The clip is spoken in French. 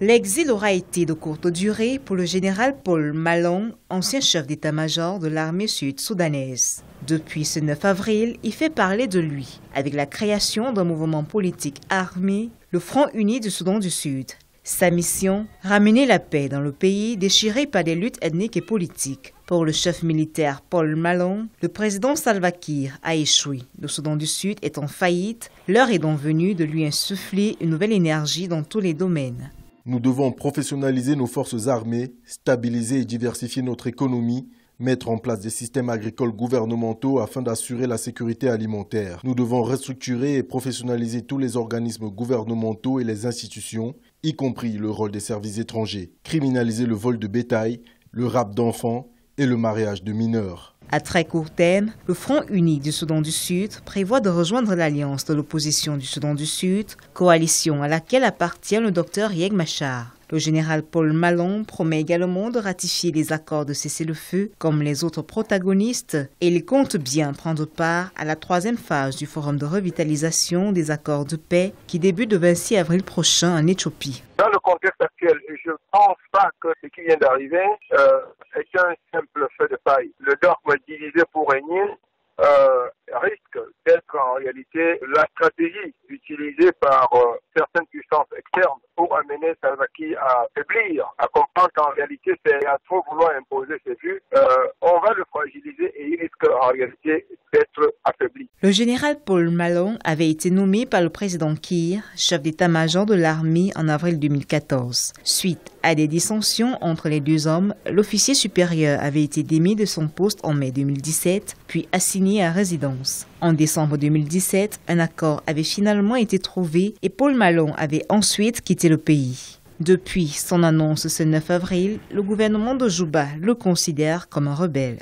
L'exil aura été de courte durée pour le général Paul Malong, ancien chef d'état-major de l'armée sud-soudanaise. Depuis ce 9 avril, il fait parler de lui, avec la création d'un mouvement politique armé, le Front uni du Soudan du Sud. Sa mission, ramener la paix dans le pays déchiré par des luttes ethniques et politiques. Pour le chef militaire Paul Malong, le président Salva Kiir a échoué. Le Soudan du Sud est en faillite, l'heure est donc venue de lui insuffler une nouvelle énergie dans tous les domaines. Nous devons professionnaliser nos forces armées, stabiliser et diversifier notre économie, mettre en place des systèmes agricoles gouvernementaux afin d'assurer la sécurité alimentaire. Nous devons restructurer et professionnaliser tous les organismes gouvernementaux et les institutions, y compris le rôle des services étrangers, criminaliser le vol de bétail, le rapt d'enfants et le mariage de mineurs. À très court terme, le Front uni du Soudan du Sud prévoit de rejoindre l'alliance de l'opposition du Soudan du Sud, coalition à laquelle appartient le docteur Riek Machar. Le général Paul Malong promet également de ratifier les accords de cessez-le-feu comme les autres protagonistes et il compte bien prendre part à la troisième phase du forum de revitalisation des accords de paix qui débute le 26 avril prochain en Éthiopie. Dans le contexte actuel, je ne pense pas que ce qui vient d'arriver est un simple feu de paille. Le dogme divisé pour régner risque d'être en réalité la stratégie utilisée par certaines puissances externes pour amener Salva Kiir à faiblir, à comprendre qu'en réalité c'est à trop vouloir imposer ses vues, on va le fragiliser et il risque en réalité d'être affaibli. Le général Paul Malong avait été nommé par le président Kiir, chef d'état-major de l'armée en avril 2014. Suite à des dissensions entre les deux hommes, l'officier supérieur avait été démis de son poste en mai 2017, puis assigné à résidence. En décembre 2017, un accord avait finalement été trouvé et Paul Malong avait ensuite quitté le pays. Depuis son annonce ce 9 avril, le gouvernement de Juba le considère comme un rebelle.